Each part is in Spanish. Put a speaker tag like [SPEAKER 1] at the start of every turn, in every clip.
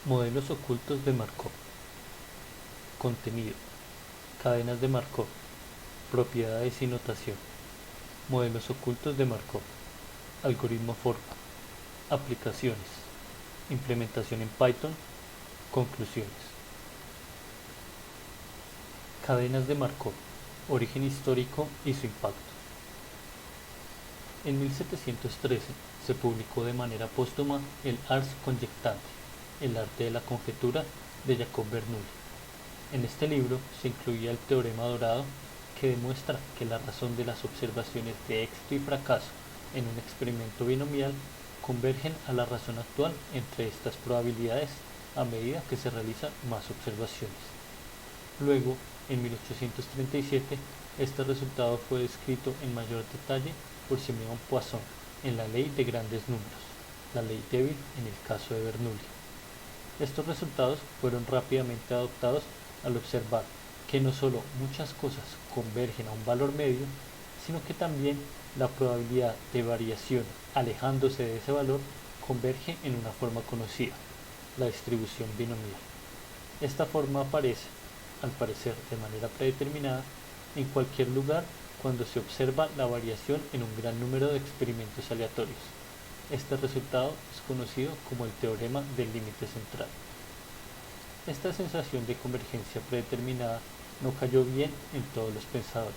[SPEAKER 1] Modelos ocultos de Markov. Contenido. Cadenas de Markov. Propiedades y notación. Modelos ocultos de Markov. Algoritmo forma. Aplicaciones. Implementación en Python. Conclusiones. Cadenas de Markov. Origen histórico y su impacto. En 1713 se publicó de manera póstuma el Ars Conjectandi, el arte de la conjetura, de Jacob Bernoulli. En este libro se incluía el teorema dorado, que demuestra que la razón de las observaciones de éxito y fracaso en un experimento binomial convergen a la razón actual entre estas probabilidades a medida que se realizan más observaciones. Luego, en 1837, este resultado fue descrito en mayor detalle por Siméon Poisson en la ley de grandes números, la ley débil en el caso de Bernoulli. Estos resultados fueron rápidamente adoptados al observar que no solo muchas cosas convergen a un valor medio, sino que también la probabilidad de variación alejándose de ese valor converge en una forma conocida, la distribución binomial. Esta forma aparece, al parecer de manera predeterminada, en cualquier lugar cuando se observa la variación en un gran número de experimentos aleatorios. Este resultado es conocido como el teorema del límite central. Esta sensación de convergencia predeterminada no cayó bien en todos los pensadores,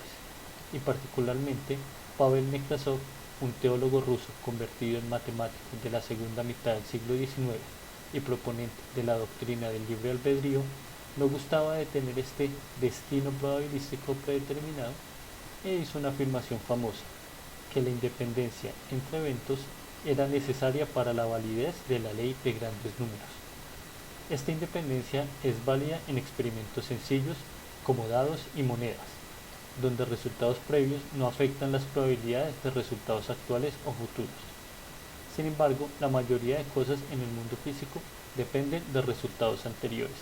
[SPEAKER 1] y particularmente Pavel Nekrasov, un teólogo ruso convertido en matemático de la segunda mitad del siglo XIX y proponente de la doctrina del libre albedrío, no gustaba de tener este destino probabilístico predeterminado e hizo una afirmación famosa, que la independencia entre eventos era necesaria para la validez de la ley de grandes números. Esta independencia es válida en experimentos sencillos como dados y monedas, donde resultados previos no afectan las probabilidades de resultados actuales o futuros. Sin embargo, la mayoría de cosas en el mundo físico dependen de resultados anteriores,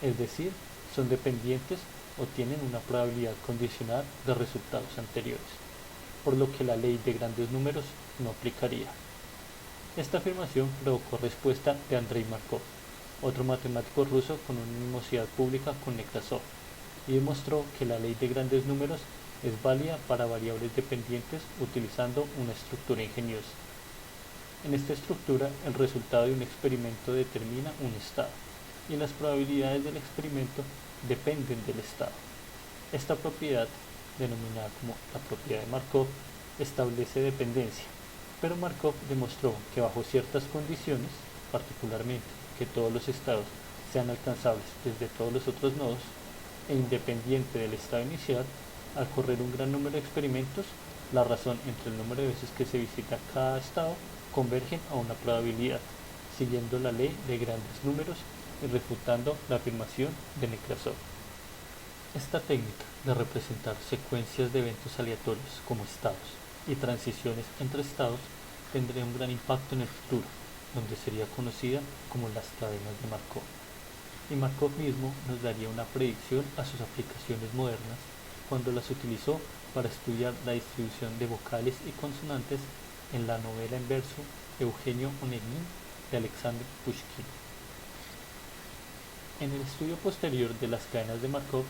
[SPEAKER 1] es decir, son dependientes o tienen una probabilidad condicional de resultados anteriores, por lo que la ley de grandes números no aplicaría. Esta afirmación provocó respuesta de Andrei Markov, otro matemático ruso con una animosidad pública con Nekrasov, y demostró que la ley de grandes números es válida para variables dependientes utilizando una estructura ingeniosa. En esta estructura, el resultado de un experimento determina un estado, y las probabilidades del experimento dependen del estado. Esta propiedad, denominada como la propiedad de Markov, establece dependencia, pero Markov demostró que bajo ciertas condiciones, particularmente que todos los estados sean alcanzables desde todos los otros nodos, e independiente del estado inicial, al correr un gran número de experimentos, la razón entre el número de veces que se visita cada estado convergen a una probabilidad, siguiendo la ley de grandes números y refutando la afirmación de Nekrasov. Esta técnica de representar secuencias de eventos aleatorios como estados y transiciones entre estados tendría un gran impacto en el futuro, donde sería conocida como las cadenas de Markov. Y Markov mismo nos daría una predicción a sus aplicaciones modernas cuando las utilizó para estudiar la distribución de vocales y consonantes en la novela en verso Eugenio Oneguin de Alexander Pushkin. En el estudio posterior de las cadenas de Markov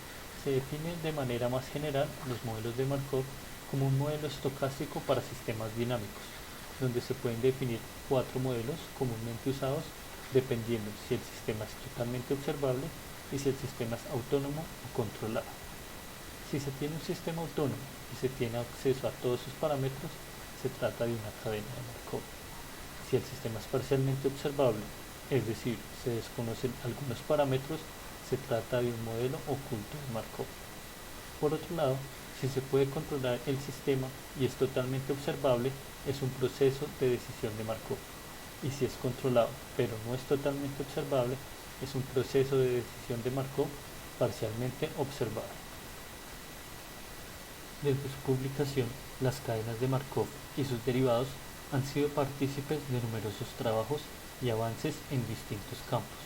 [SPEAKER 1] se define de manera más general los modelos de Markov como un modelo estocástico para sistemas dinámicos, donde se pueden definir 4 modelos comúnmente usados dependiendo si el sistema es totalmente observable y si el sistema es autónomo o controlado. Si se tiene un sistema autónomo y se tiene acceso a todos sus parámetros, se trata de una cadena de Markov. Si el sistema es parcialmente observable, es decir, se desconocen algunos parámetros, se trata de un modelo oculto de Markov. Por otro lado, si se puede controlar el sistema y es totalmente observable, es un proceso de decisión de Markov. Y si es controlado, pero no es totalmente observable, es un proceso de decisión de Markov parcialmente observable. Desde su publicación, las cadenas de Markov y sus derivados han sido partícipes de numerosos trabajos y avances en distintos campos,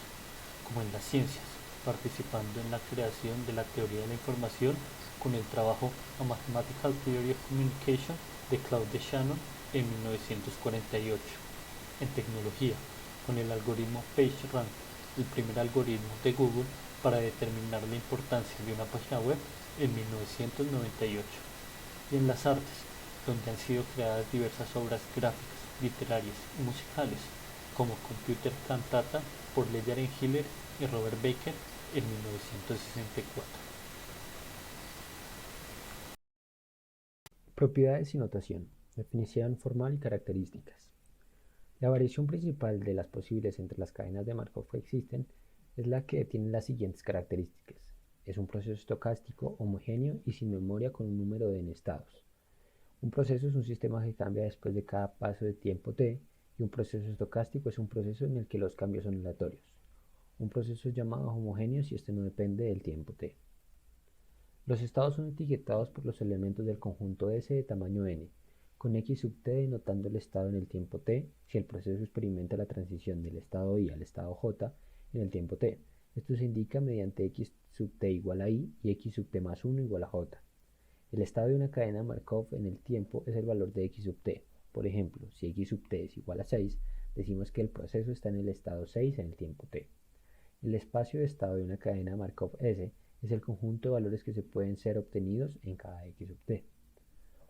[SPEAKER 1] como en las ciencias, participando en la creación de la teoría de la información con el trabajo A Mathematical Theory of Communication de Claude Shannon en 1948, en tecnología, con el algoritmo PageRank el primer algoritmo de Google para determinar la importancia de una página web en 1998. Y en las artes, donde han sido creadas diversas obras gráficas, literarias y musicales, como Computer Cantata por Leigh Hiller y Robert Baker en 1964.
[SPEAKER 2] Propiedades y notación. Definición formal y características. La variación principal de las posibles entre las cadenas de Markov que existen es la que tiene las siguientes características. Es un proceso estocástico, homogéneo y sin memoria con un número de n estados. Un proceso es un sistema que cambia después de cada paso de tiempo t, y un proceso estocástico es un proceso en el que los cambios son aleatorios. Un proceso es llamado homogéneo si este no depende del tiempo t. Los estados son etiquetados por los elementos del conjunto S de tamaño n, con x sub t denotando el estado en el tiempo t si el proceso experimenta la transición del estado i al estado j en el tiempo t. Esto se indica mediante x sub t igual a i y x sub t más 1 igual a j. El estado de una cadena Markov en el tiempo es el valor de x sub t. Por ejemplo, si x sub t es igual a 6, decimos que el proceso está en el estado 6 en el tiempo t. El espacio de estado de una cadena Markov S es el conjunto de valores que se pueden ser obtenidos en cada x sub t.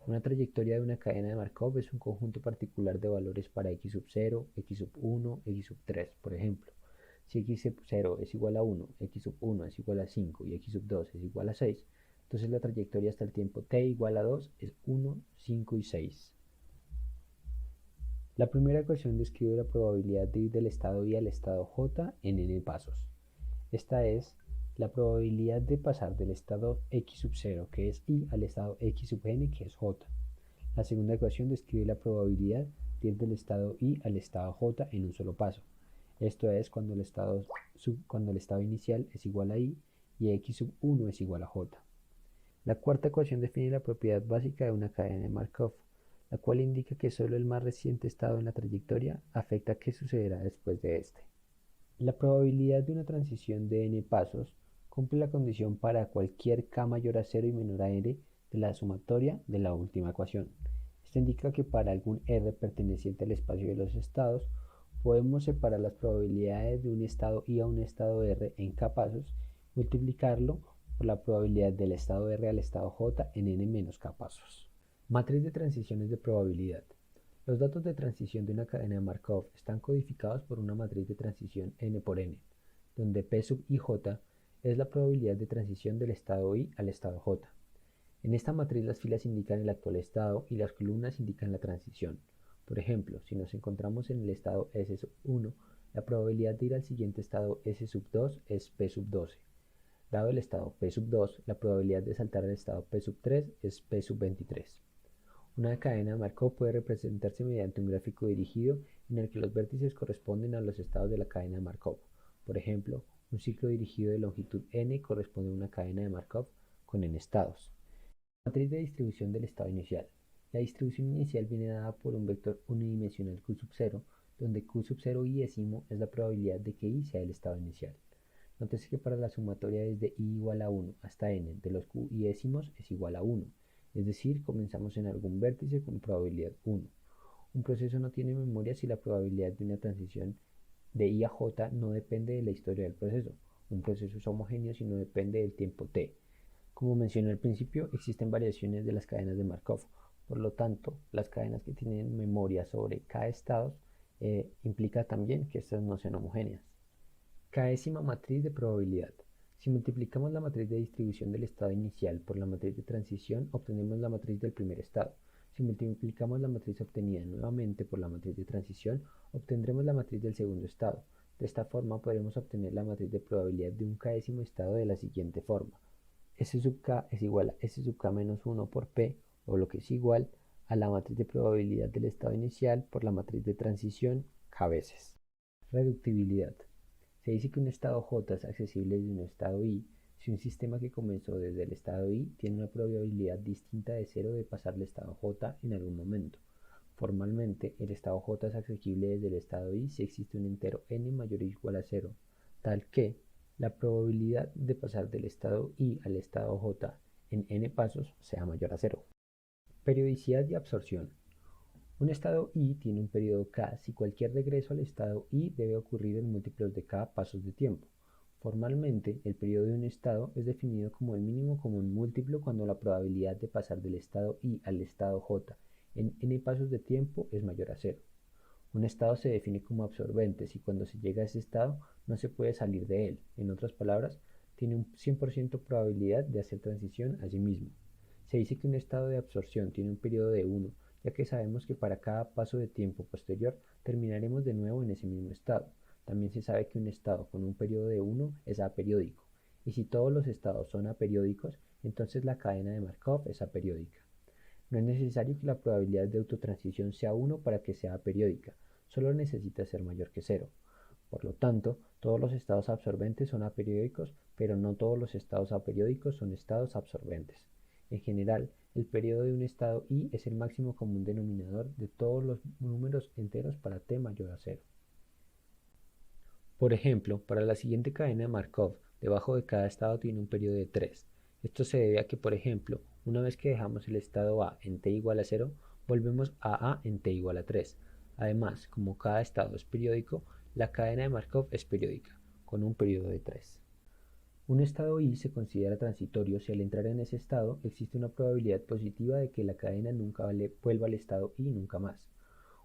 [SPEAKER 2] Una trayectoria de una cadena de Markov es un conjunto particular de valores para x sub 0, x sub 1, x sub 3, por ejemplo. Si x sub 0 es igual a 1, x sub 1 es igual a 5 y x sub 2 es igual a 6, entonces la trayectoria hasta el tiempo t igual a 2 es 1, 5 y 6. La primera ecuación describe la probabilidad de ir del estado i al estado j en n pasos. Esta es la probabilidad de pasar del estado x sub 0, que es i, al estado x sub n, que es j. La segunda ecuación describe la probabilidad de ir del estado i al estado j en un solo paso. Esto es cuando el estado inicial es igual a i y x sub 1 es igual a j. La cuarta ecuación define la propiedad básica de una cadena de Markov, la cual indica que solo el más reciente estado en la trayectoria afecta qué sucederá después de este. La probabilidad de una transición de n pasos cumple la condición para cualquier k mayor a 0 y menor a r de la sumatoria de la última ecuación. Esto indica que para algún r perteneciente al espacio de los estados, podemos separar las probabilidades de un estado i a un estado r en k pasos y multiplicarlo por la probabilidad del estado r al estado j en n menos k pasos. Matriz de transiciones de probabilidad. Los datos de transición de una cadena de Markov están codificados por una matriz de transición n por n, donde p sub ij es la probabilidad de transición del estado i al estado j. En esta matriz las filas indican el actual estado y las columnas indican la transición. Por ejemplo, si nos encontramos en el estado s sub 1, la probabilidad de ir al siguiente estado s sub 2 es p sub 12. Dado el estado p sub 2, la probabilidad de saltar al estado p sub 3 es p sub 23. Una cadena de Markov puede representarse mediante un gráfico dirigido en el que los vértices corresponden a los estados de la cadena de Markov. Por ejemplo, un ciclo dirigido de longitud n corresponde a una cadena de Markov con n estados. Matriz de distribución del estado inicial. La distribución inicial viene dada por un vector unidimensional q sub 0, donde q sub 0 y décimo es la probabilidad de que i sea el estado inicial. Nótese que para la sumatoria desde i igual a 1 hasta n de los q y décimos es igual a 1, es decir, comenzamos en algún vértice con probabilidad 1. Un proceso no tiene memoria si la probabilidad de una transición de i a j no depende de la historia del proceso. Un proceso es homogéneo si no depende del tiempo t. Como mencioné al principio, existen variaciones de las cadenas de Markov. Por lo tanto, las cadenas que tienen memoria sobre k estados implica también que estas no sean homogéneas. Késima matriz de probabilidad. Si multiplicamos la matriz de distribución del estado inicial por la matriz de transición, obtenemos la matriz del primer estado. Si multiplicamos la matriz obtenida nuevamente por la matriz de transición, obtendremos la matriz del segundo estado. De esta forma podremos obtener la matriz de probabilidad de un késimo estado de la siguiente forma. S sub k es igual a S sub k menos 1 por P, o lo que es igual a la matriz de probabilidad del estado inicial por la matriz de transición k veces. Reductibilidad. Se dice que un estado J es accesible desde un estado I si un sistema que comenzó desde el estado I tiene una probabilidad distinta de 0 de pasar al estado J en algún momento. Formalmente, el estado J es accesible desde el estado I si existe un entero n mayor o igual a 0, tal que la probabilidad de pasar del estado I al estado J en n pasos sea mayor a 0. Periodicidad y absorción. Un estado I tiene un periodo K si cualquier regreso al estado I debe ocurrir en múltiplos de K pasos de tiempo. Formalmente, el periodo de un estado es definido como el mínimo común múltiplo cuando la probabilidad de pasar del estado I al estado J en n pasos de tiempo es mayor a cero. Un estado se define como absorbente si cuando se llega a ese estado no se puede salir de él. En otras palabras, tiene un 100% probabilidad de hacer transición a sí mismo. Se dice que un estado de absorción tiene un periodo de 1, ya que sabemos que para cada paso de tiempo posterior terminaremos de nuevo en ese mismo estado. También se sabe que un estado con un periodo de 1 es aperiódico, y si todos los estados son aperiódicos, entonces la cadena de Markov es aperiódica. No es necesario que la probabilidad de autotransición sea 1 para que sea aperiódica, solo necesita ser mayor que 0. Por lo tanto, todos los estados absorbentes son aperiódicos, pero no todos los estados aperiódicos son estados absorbentes. En general, el periodo de un estado I es el máximo común denominador de todos los números enteros para t mayor a 0. Por ejemplo, para la siguiente cadena de Markov, debajo de cada estado tiene un periodo de 3. Esto se debe a que, por ejemplo, una vez que dejamos el estado A en t igual a 0, volvemos a A en t igual a 3. Además, como cada estado es periódico, la cadena de Markov es periódica, con un periodo de 3. Un estado I se considera transitorio si al entrar en ese estado existe una probabilidad positiva de que la cadena nunca vuelva al estado I nunca más.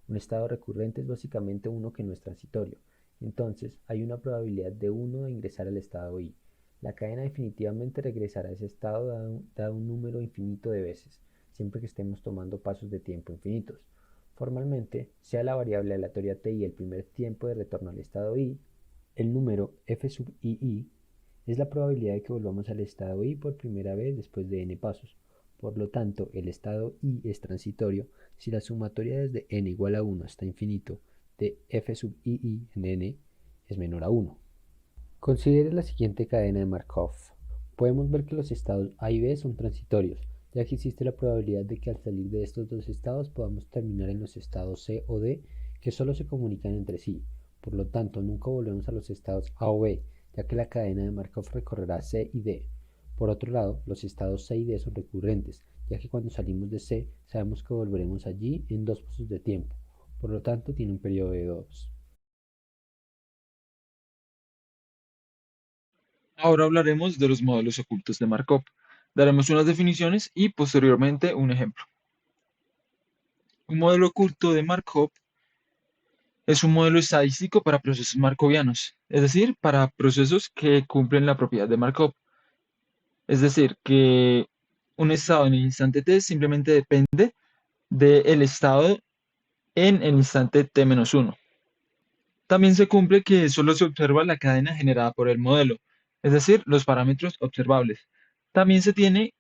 [SPEAKER 2] Un estado recurrente es básicamente uno que no es transitorio. Entonces, hay una probabilidad de 1 de ingresar al estado I. La cadena definitivamente regresará a ese estado dado un número infinito de veces, siempre que estemos tomando pasos de tiempo infinitos. Formalmente, sea la variable aleatoria ti el primer tiempo de retorno al estado I, el número f sub ii es la probabilidad de que volvamos al estado I por primera vez después de n pasos. Por lo tanto, el estado I es transitorio si la sumatoria desde n igual a 1 hasta infinito de f sub ii en n es menor a 1. Considere la siguiente cadena de Markov. Podemos ver que los estados A y B son transitorios, ya que existe la probabilidad de que al salir de estos dos estados podamos terminar en los estados C o D que solo se comunican entre sí. Por lo tanto, nunca volvemos a los estados A o B, ya que la cadena de Markov recorrerá C y D. Por otro lado, los estados C y D son recurrentes, ya que cuando salimos de C sabemos que volveremos allí en dos pasos de tiempo. Por lo tanto, tiene un periodo de 2.
[SPEAKER 3] Ahora hablaremos de los modelos ocultos de Markov. Daremos unas definiciones y posteriormente un ejemplo. Un modelo oculto de Markov es un modelo estadístico para procesos markovianos, es decir, para procesos que cumplen la propiedad de Markov. Es decir, que un estado en el instante t simplemente depende del estado en el instante t-1. También se cumple que solo se observa la cadena generada por el modelo, es decir, los parámetros observables. También se tiene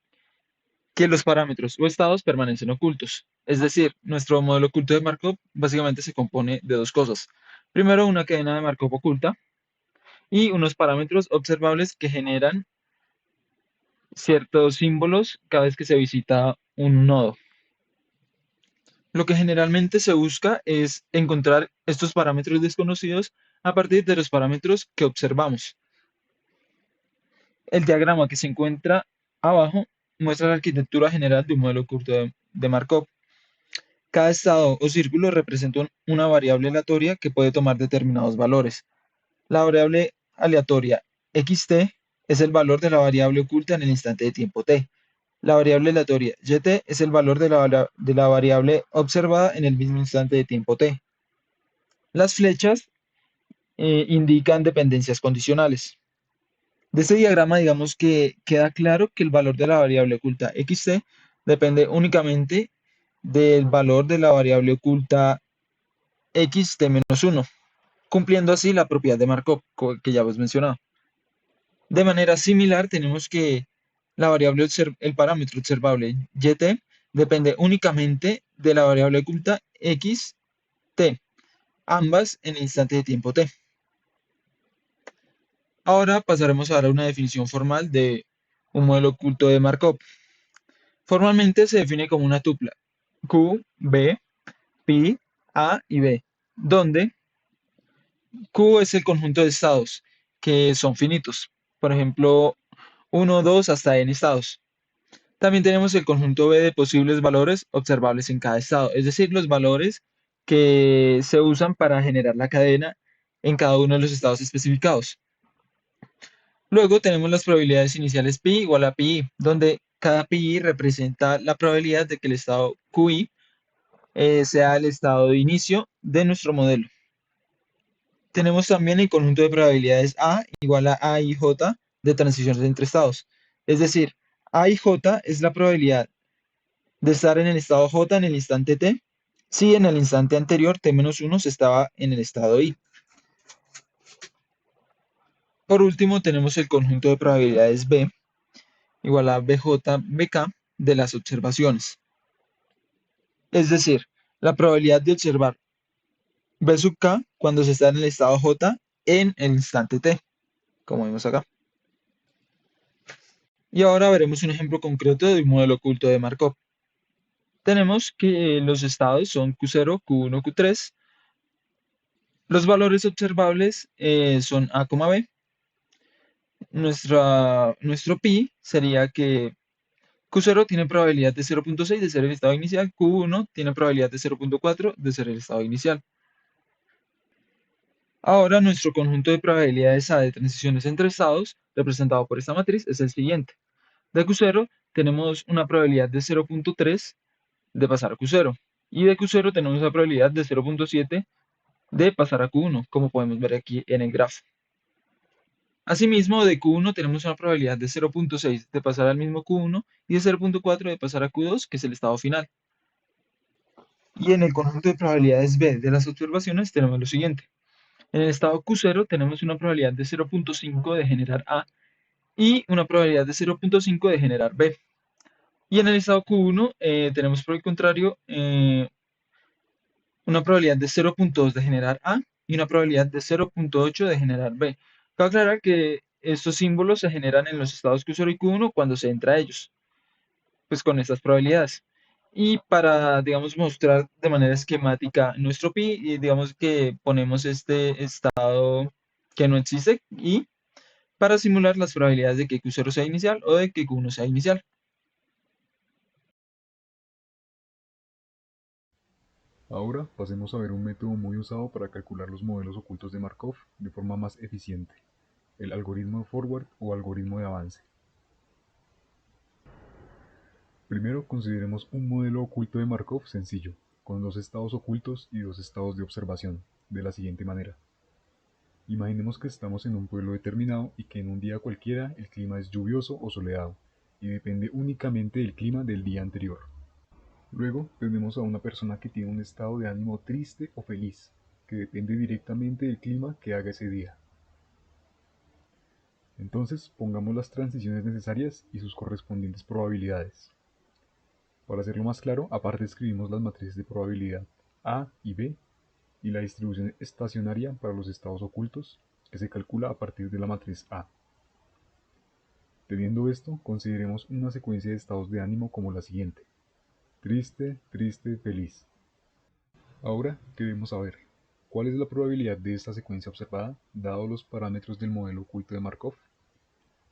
[SPEAKER 3] que los parámetros o estados permanecen ocultos. Es decir, nuestro modelo oculto de Markov básicamente se compone de dos cosas. Primero, una cadena de Markov oculta y unos parámetros observables que generan ciertos símbolos cada vez que se visita un nodo. Lo que generalmente se busca es encontrar estos parámetros desconocidos a partir de los parámetros que observamos. El diagrama que se encuentra abajo muestra la arquitectura general de un modelo oculto de Markov. Cada estado o círculo representa una variable aleatoria que puede tomar determinados valores. La variable aleatoria xt es el valor de la variable oculta en el instante de tiempo t. La variable aleatoria yt es el valor de la variable observada en el mismo instante de tiempo t. Las flechas indican dependencias condicionales. De este diagrama, digamos que queda claro que el valor de la variable oculta xt depende únicamente del valor de la variable oculta xt-1, cumpliendo así la propiedad de Markov que ya hemos mencionado. De manera similar, tenemos que el parámetro observable yt depende únicamente de la variable oculta xt, ambas en el instante de tiempo t. Ahora pasaremos a dar una definición formal de un modelo oculto de Markov. Formalmente se define como una tupla Q, B, Pi, A y B, donde Q es el conjunto de estados que son finitos. Por ejemplo, 1, 2 hasta n estados. También tenemos el conjunto B de posibles valores observables en cada estado, es decir, los valores que se usan para generar la cadena en cada uno de los estados especificados. Luego tenemos las probabilidades iniciales pi igual a pi, donde cada pi representa la probabilidad de que el estado QI sea el estado de inicio de nuestro modelo. Tenemos también el conjunto de probabilidades A igual a y J de transiciones entre estados. Es decir, A y J es la probabilidad de estar en el estado J en el instante t, si en el instante anterior t-1 se estaba en el estado I. Por último, tenemos el conjunto de probabilidades B igual a BJ-BK de las observaciones. Es decir, la probabilidad de observar B sub K cuando se está en el estado J en el instante t, como vemos acá. Y ahora veremos un ejemplo concreto de un modelo oculto de Markov. Tenemos que los estados son Q0, Q1, Q3. Los valores observables son A, B. Nuestro pi sería que Q0 tiene probabilidad de 0.6 de ser el estado inicial, Q1 tiene probabilidad de 0.4 de ser el estado inicial. Ahora nuestro conjunto de probabilidades A de transiciones entre estados, representado por esta matriz, es el siguiente. De Q0 tenemos una probabilidad de 0.3 de pasar a Q0, y de Q0 tenemos una probabilidad de 0.7 de pasar a Q1, como podemos ver aquí en el grafo. Asimismo, de Q1 tenemos una probabilidad de 0.6 de pasar al mismo Q1 y de 0.4 de pasar a Q2, que es el estado final. Y en el conjunto de probabilidades B de las observaciones tenemos lo siguiente. En el estado Q0 tenemos una probabilidad de 0.5 de generar A y una probabilidad de 0.5 de generar B. Y en el estado Q1 tenemos por el contrario una probabilidad de 0.2 de generar A y una probabilidad de 0.8 de generar B. Cabe aclarar que estos símbolos se generan en los estados Q0 y Q1 cuando se entra a ellos, pues con estas probabilidades. Y para, digamos, mostrar de manera esquemática nuestro pi, y digamos que ponemos este estado que no existe y para simular las probabilidades de que Q0 sea inicial o de que Q1 sea inicial.
[SPEAKER 4] Ahora pasemos a ver un método muy usado para calcular los modelos ocultos de Markov de forma más eficiente, el algoritmo de forward o algoritmo de avance. Primero consideremos un modelo oculto de Markov sencillo, con dos estados ocultos y dos estados de observación, de la siguiente manera. Imaginemos que estamos en un pueblo determinado y que en un día cualquiera el clima es lluvioso o soleado, y depende únicamente del clima del día anterior. Luego tenemos a una persona que tiene un estado de ánimo triste o feliz, que depende directamente del clima que haga ese día. Entonces pongamos las transiciones necesarias y sus correspondientes probabilidades. Para hacerlo más claro, aparte escribimos las matrices de probabilidad A y B y la distribución estacionaria para los estados ocultos, que se calcula a partir de la matriz A. Teniendo esto, consideremos una secuencia de estados de ánimo como la siguiente: triste, triste, feliz. Ahora queremos saber cuál es la probabilidad de esta secuencia observada, dado los parámetros del modelo oculto de Markov.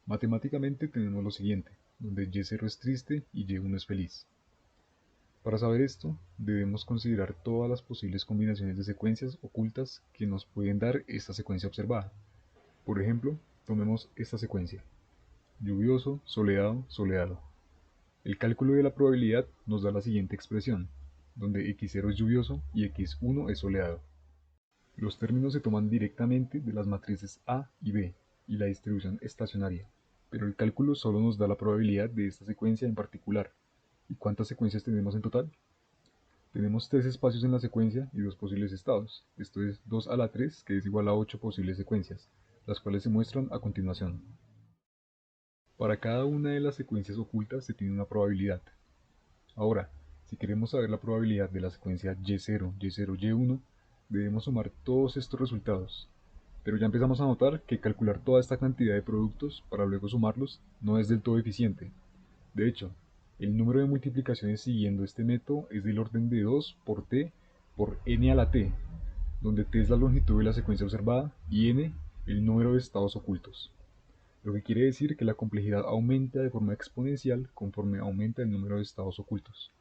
[SPEAKER 4] Matemáticamente tenemos lo siguiente, donde y0 es triste y y1 es feliz. Para saber esto, debemos considerar todas las posibles combinaciones de secuencias ocultas que nos pueden dar esta secuencia observada. Por ejemplo, tomemos esta secuencia: lluvioso, soleado, soleado. El cálculo de la probabilidad nos da la siguiente expresión, donde x0 es lluvioso y x1 es soleado. Los términos se toman directamente de las matrices A y B y la distribución estacionaria, pero el cálculo solo nos da la probabilidad de esta secuencia en particular. ¿Y cuántas secuencias tenemos en total? Tenemos 3 espacios en la secuencia y 2 posibles estados. Esto es 2 a la 3, que es igual a 8 posibles secuencias, las cuales se muestran a continuación. Para cada una de las secuencias ocultas se tiene una probabilidad. Ahora, si queremos saber la probabilidad de la secuencia y0, y0, y1, debemos sumar todos estos resultados. Pero ya empezamos a notar que calcular toda esta cantidad de productos para luego sumarlos no es del todo eficiente. De hecho, el número de multiplicaciones siguiendo este método es del orden de 2 por t por n a la t, donde t es la longitud de la secuencia observada y n el número de estados ocultos. lo que quiere decir que la complejidad aumenta de forma exponencial conforme aumenta el número de estados ocultos.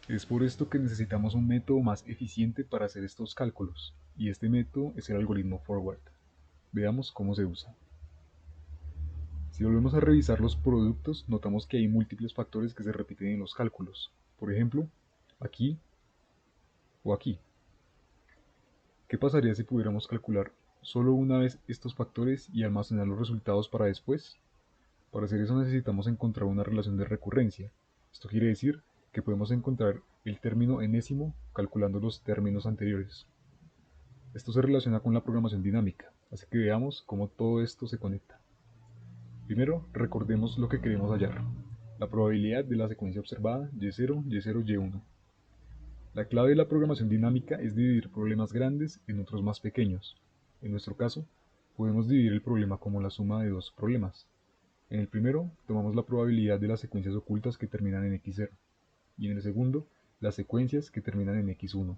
[SPEAKER 4] Es por esto que necesitamos un método más eficiente para hacer estos cálculos, y este método es el algoritmo forward. Veamos cómo se usa. Si volvemos a revisar los productos, notamos que hay múltiples factores que se repiten en los cálculos. Por ejemplo, aquí o aquí. ¿Qué pasaría si pudiéramos calcular solo una vez estos factores y almacenar los resultados para después? Para hacer eso necesitamos encontrar una relación de recurrencia. Esto quiere decir que podemos encontrar el término enésimo calculando los términos anteriores. Esto se relaciona con la programación dinámica, así que veamos cómo todo esto se conecta. Primero, recordemos lo que queremos hallar, la probabilidad de la secuencia observada Y0, Y0, Y1. La clave de la programación dinámica es dividir problemas grandes en otros más pequeños. En nuestro caso, podemos dividir el problema como la suma de dos problemas. En el primero, tomamos la probabilidad de las secuencias ocultas que terminan en X0, y en el segundo, las secuencias que terminan en X1.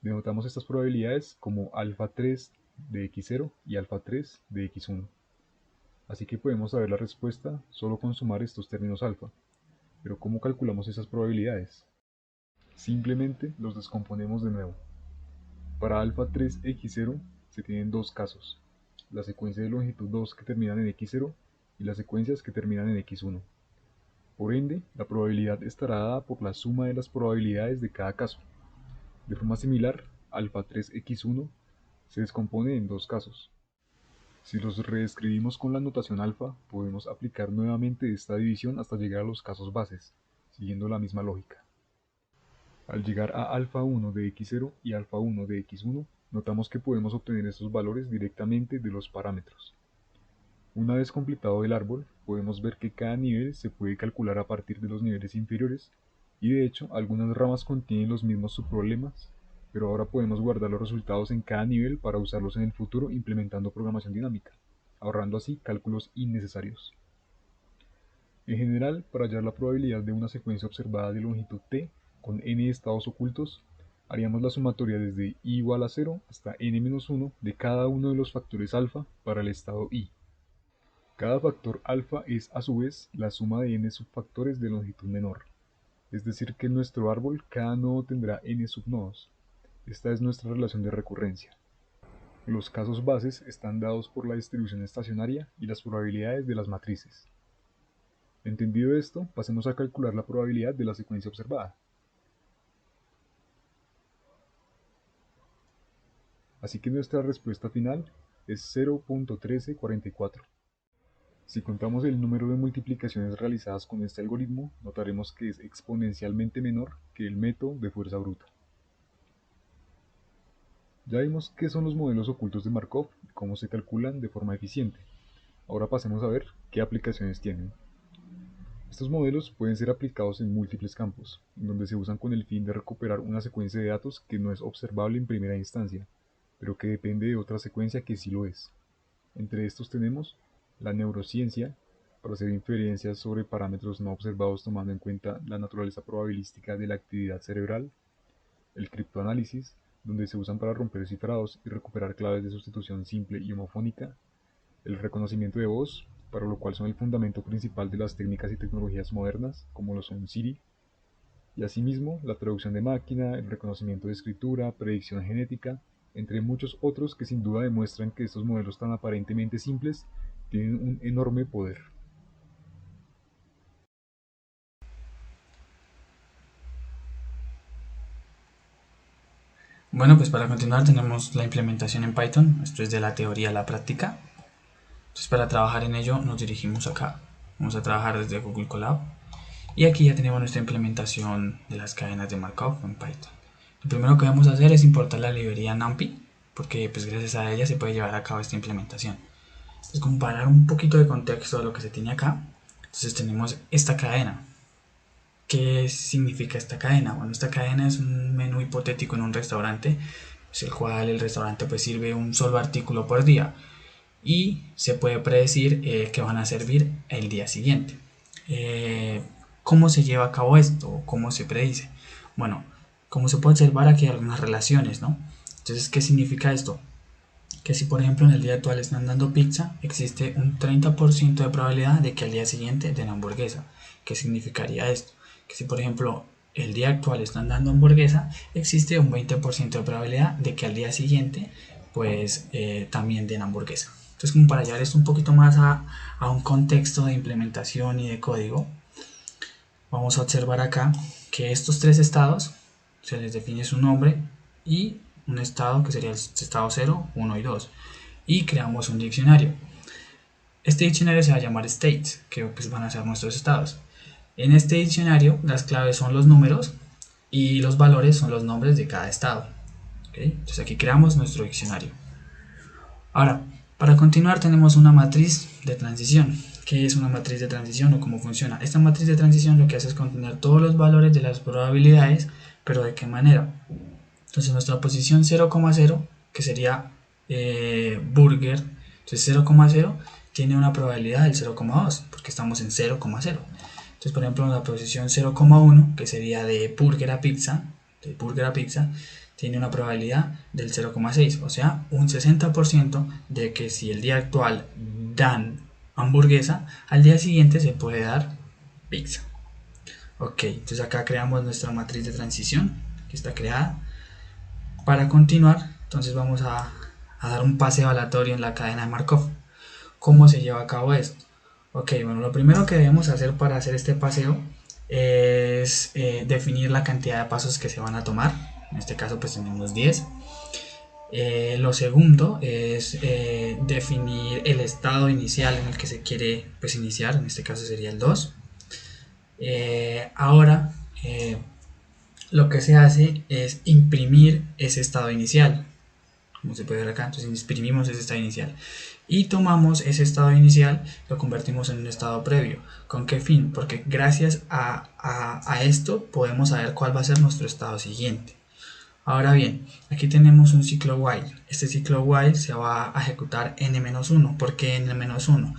[SPEAKER 4] Denotamos estas probabilidades como alfa 3 de X0 y alfa 3 de X1. Así que podemos saber la respuesta solo con sumar estos términos alfa. Pero ¿cómo calculamos esas probabilidades? Simplemente los descomponemos de nuevo. Para alfa 3x0 se tienen dos casos, la secuencia de longitud 2 que terminan en x0 y las secuencias que terminan en x1. Por ende, la probabilidad estará dada por la suma de las probabilidades de cada caso. De forma similar, alfa 3x1 se descompone en dos casos. Si los reescribimos con la notación alfa, podemos aplicar nuevamente esta división hasta llegar a los casos bases, siguiendo la misma lógica. Al llegar a alfa 1 de x0 y alfa 1 de x1, notamos que podemos obtener estos valores directamente de los parámetros. Una vez completado el árbol, podemos ver que cada nivel se puede calcular a partir de los niveles inferiores, y de hecho algunas ramas contienen los mismos subproblemas, pero ahora podemos guardar los resultados en cada nivel para usarlos en el futuro implementando programación dinámica, ahorrando así cálculos innecesarios. En general, para hallar la probabilidad de una secuencia observada de longitud t con n estados ocultos, haríamos la sumatoria desde i igual a 0 hasta n-1 de cada uno de los factores alfa para el estado i. Cada factor alfa es a su vez la suma de n subfactores de longitud menor, es decir que en nuestro árbol cada nodo tendrá n subnodos. Esta es nuestra relación de recurrencia. Los casos bases están dados por la distribución estacionaria y las probabilidades de las matrices. Entendido esto, pasemos a calcular la probabilidad de la secuencia observada. Así que nuestra respuesta final es 0.1344. Si contamos el número de multiplicaciones realizadas con este algoritmo, notaremos que es exponencialmente menor que el método de fuerza bruta. Ya vimos qué son los modelos ocultos de Markov y cómo se calculan de forma eficiente. Ahora pasemos a ver qué aplicaciones tienen. Estos modelos pueden ser aplicados en múltiples campos, en donde se usan con el fin de recuperar una secuencia de datos que no es observable en primera instancia, pero que depende de otra secuencia que sí lo es. Entre estos tenemos la neurociencia, para hacer inferencias sobre parámetros no observados tomando en cuenta la naturaleza probabilística de la actividad cerebral, el criptoanálisis, donde se usan para romper cifrados y recuperar claves de sustitución simple y homofónica, el reconocimiento de voz, para lo cual son el fundamento principal de las técnicas y tecnologías modernas, como lo son Siri, y asimismo la traducción de máquina, el reconocimiento de escritura, predicción genética, entre muchos otros que sin duda demuestran que estos modelos tan aparentemente simples tienen un enorme poder.
[SPEAKER 5] Bueno, pues para continuar tenemos la implementación en Python, esto es de la teoría a la práctica. Entonces para trabajar en ello nos dirigimos acá, vamos a trabajar desde Google Colab y aquí ya tenemos nuestra implementación de las cadenas de Markov en Python. Lo primero que vamos a hacer es importar la librería NumPy, porque pues gracias a ella se puede llevar a cabo esta implementación. Entonces, como para dar un poquito de contexto a lo que se tiene acá, entonces tenemos esta cadena. ¿Qué significa esta cadena? Bueno, esta cadena es un menú hipotético en un restaurante, pues el cual el restaurante pues sirve un solo artículo por día y se puede predecir que van a servir el día siguiente. ¿Cómo se lleva a cabo esto? ¿Cómo se predice? Bueno, como se puede observar aquí hay algunas relaciones, ¿no? Entonces, ¿qué significa esto? que si por ejemplo en el día actual están dando pizza, existe un 30% de probabilidad de que al día siguiente den hamburguesa. ¿Qué significaría esto? Que si por ejemplo el día actual están dando hamburguesa, existe un 20% de probabilidad de que al día siguiente pues también den hamburguesa. Entonces, como para llevar esto un poquito más a un contexto de implementación y de código, vamos a observar acá que estos tres estados se les define su nombre y un estado que sería el estado 0, 1 y 2, y creamos un diccionario. Este diccionario se va a llamar states, que pues van a ser nuestros estados. En este diccionario las claves son los números y los valores son los nombres de cada estado. ¿Okay? Entonces aquí creamos nuestro diccionario. Ahora, para continuar tenemos una matriz de transición. ¿Qué es una matriz de transición o cómo funciona? Esta matriz de transición lo que hace es contener todos los valores de las probabilidades, pero ¿de qué manera? Entonces nuestra posición 0,0, que sería burger, entonces 0,0 tiene una probabilidad del 0,2, porque estamos en 0,0. Entonces, por ejemplo, en la posición 0,1, que sería de burger a pizza, tiene una probabilidad del 0,6, o sea, un 60% de que si el día actual dan hamburguesa, al día siguiente se puede dar pizza. Ok, entonces acá creamos nuestra matriz de transición, que está creada. Para continuar, entonces vamos a dar un paseo aleatorio en la cadena de Markov. ¿Cómo se lleva a cabo esto? Ok, bueno, lo primero que debemos hacer para hacer este paseo es definir la cantidad de pasos que se van a tomar. En este caso pues tenemos 10. Lo segundo es definir el estado inicial en el que se quiere pues iniciar, en este caso sería el 2. Ahora lo que se hace es imprimir ese estado inicial, como se puede ver acá. Entonces imprimimos ese estado inicial y tomamos ese estado inicial, lo convertimos en un estado previo. ¿Con qué fin? Porque gracias a esto podemos saber cuál va a ser nuestro estado siguiente. Ahora bien, aquí tenemos un ciclo while. Este ciclo while se va a ejecutar n-1. ¿Por qué n-1?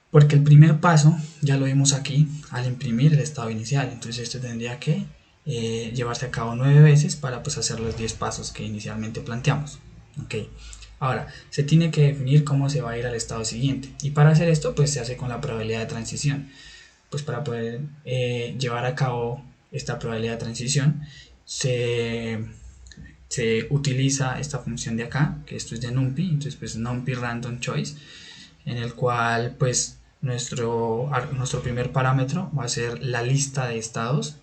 [SPEAKER 5] Porque el primer paso ya lo vimos aquí al imprimir el estado inicial. Entonces esto tendría que llevarse a cabo 9 veces para pues, hacer los 10 pasos que inicialmente planteamos. Okay. Ahora, se tiene que definir cómo se va a ir al estado siguiente. Y para hacer esto, pues se hace con la probabilidad de transición. Pues para poder llevar a cabo esta probabilidad de transición, se utiliza esta función de acá, que esto es de NumPy, entonces pues NumPy Random Choice, en el cual pues nuestro primer parámetro va a ser la lista de estados,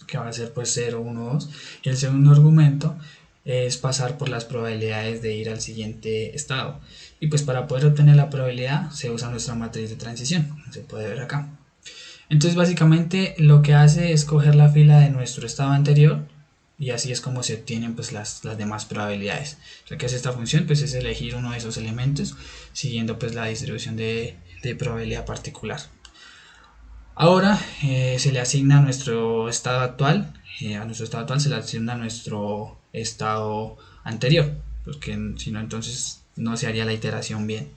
[SPEAKER 5] que va a ser pues 0, 1, 2, y el segundo argumento es pasar por las probabilidades de ir al siguiente estado. Y pues para poder obtener la probabilidad se usa nuestra matriz de transición, como se puede ver acá. Entonces básicamente lo que hace es coger la fila de nuestro estado anterior y así es como se obtienen pues las demás probabilidades. Lo que hace esta función pues es elegir uno de esos elementos siguiendo pues la distribución de probabilidad particular. Ahora se le asigna a nuestro estado actual, se le asigna a nuestro estado anterior, porque si no entonces no se haría la iteración bien.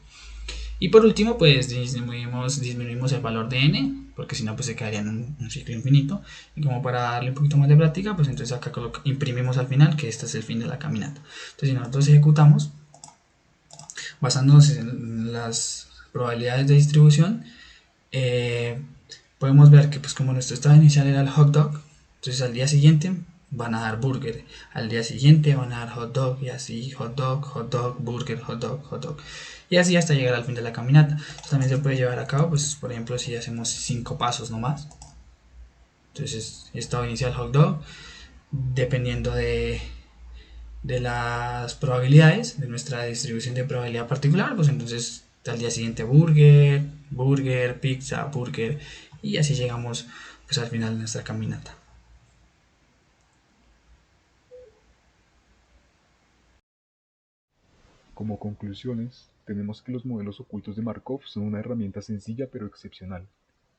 [SPEAKER 5] Y por último pues disminuimos el valor de n, porque si no pues se quedaría en un ciclo infinito. Y como para darle un poquito más de práctica, pues entonces acá imprimimos al final que este es el fin de la caminata. Entonces si nosotros ejecutamos basándonos en las probabilidades de distribución, podemos ver que pues como nuestro estado inicial era el hot dog, entonces al día siguiente van a dar burger, al día siguiente van a dar hot dog, y así hot dog, burger, hot dog, y así hasta llegar al fin de la caminata. Esto también se puede llevar a cabo, pues por ejemplo si hacemos 5 pasos nomás. Entonces estado inicial hot dog, dependiendo de las probabilidades, de nuestra distribución de probabilidad particular, pues entonces al día siguiente burger, pizza, burger, y así llegamos pues al final de nuestra caminata.
[SPEAKER 4] Como conclusiones, tenemos que los modelos ocultos de Markov son una herramienta sencilla pero excepcional,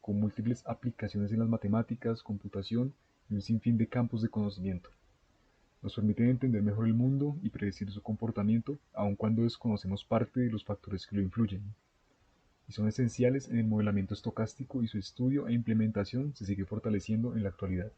[SPEAKER 4] con múltiples aplicaciones en las matemáticas, computación y un sinfín de campos de conocimiento. Nos permiten entender mejor el mundo y predecir su comportamiento, aun cuando desconocemos parte de los factores que lo influyen. Y son esenciales en el modelamiento estocástico y su estudio e implementación se sigue fortaleciendo en la actualidad.